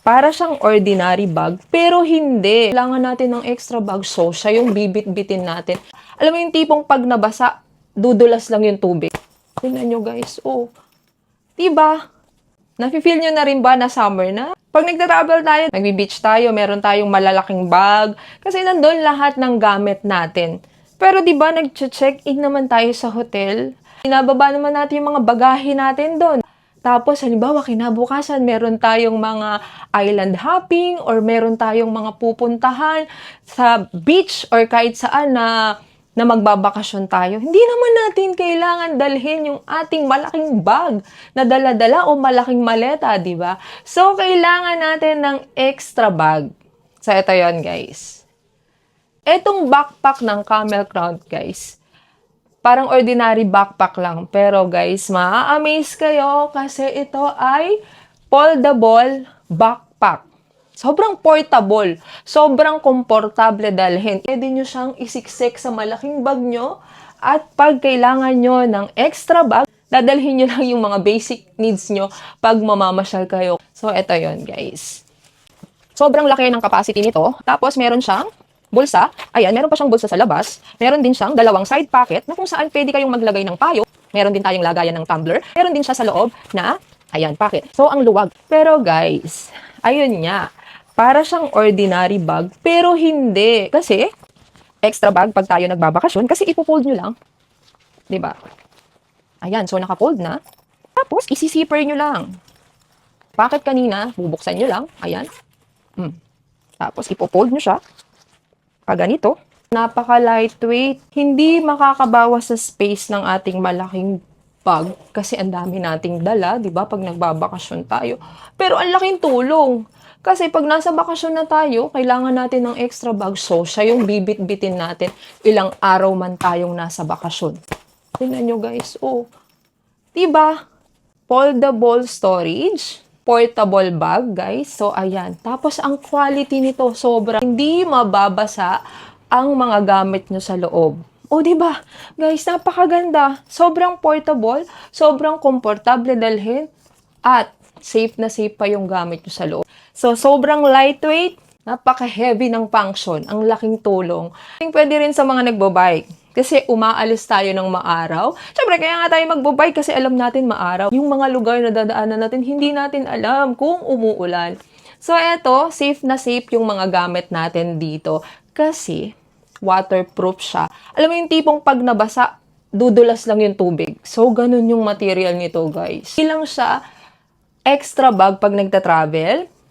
Para siyang ordinary bag, pero hindi. Kailangan natin ng extra bag, so siya yung bibit-bitin natin. Alam mo yung tipong pag nabasa, dudulas lang yung tubig. Tingnan nyo guys, oh. Diba? Nafe-feel nyo na rin ba na summer na? Pag nagta-travel tayo, nagbi-beach tayo, meron tayong malalaking bag. Kasi nandun lahat ng gamit natin. Pero diba, nag-check-in naman tayo sa hotel. Binababa naman natin yung mga bagahe natin doon. Tapos, halimbawa, kinabukasan, meron tayong mga island hopping or meron tayong mga pupuntahan sa beach or kahit saan na magbabakasyon tayo. Hindi naman natin kailangan dalhin yung ating malaking bag na dala-dala o malaking maleta, di ba? So, kailangan natin ng extra bag. So, ito yon guys. Etong backpack ng Camel Crown, guys, parang ordinary backpack lang. Pero guys, maa-amaze kayo kasi ito ay foldable backpack. Sobrang portable. Sobrang komportable dalhin. Pwede nyo siyang isiksik sa malaking bag nyo. At pag kailangan nyo ng extra bag, dadalhin nyo lang yung mga basic needs nyo pag mamamasyal kayo. So, ito yon guys. Sobrang laki ng capacity nito. Tapos, meron siyang bulsa. Ayan, meron pa siyang bulsa sa labas. Meron din siyang dalawang side pocket na kung saan pwede kayong maglagay ng payo. Meron din tayong lagayan ng tumbler. Meron din siya sa loob na, ayan, pocket. So, ang luwag. Pero guys, ayun nga. Para siyang ordinary bag, pero hindi. Kasi, extra bag pag tayo nagbabakasyon, kasi ipo-fold nyo lang. 'Di ba? Ayan, so naka-fold na. Tapos, isi-zipper nyo lang. Bakit kanina, bubuksan nyo lang. Ayan. Tapos, ipo-fold nyo siya. Pag ganito, napaka-lightweight, hindi makakabawas sa space ng ating malaking bag kasi ang dami nating dala, 'di ba? Pag nagbabakasyon tayo. Pero ang laking tulong. Kasi pag nasa bakasyon na tayo, kailangan natin ng extra bag. So, siya yung bibit-bitin natin ilang araw man tayong nasa bakasyon. Tingnan nyo guys, oh. 'Di ba? Foldable storage. Portable bag, guys. So, ayan. Tapos, ang quality nito, sobra. Hindi mababasa ang mga gamit nyo sa loob. O, di ba? Guys, napakaganda. Sobrang portable, sobrang komportable dalhin, at safe na safe pa yung gamit nyo sa loob. So, sobrang lightweight, napaka-heavy ng function. Ang laking tulong. Pwede rin sa mga nagbabike. Kasi umaalis tayo ng maaraw. Siyempre, kaya nga tayo magbabike kasi alam natin maaraw. Yung mga lugar na dadaanan natin, hindi natin alam kung umuulan. So, eto, safe na safe yung mga gamit natin dito. Kasi, waterproof siya. Alam mo yung tipong pag nabasa, dudulas lang yung tubig. So, ganun yung material nito, guys. Hindi lang siya extra bag pag nagta-travel.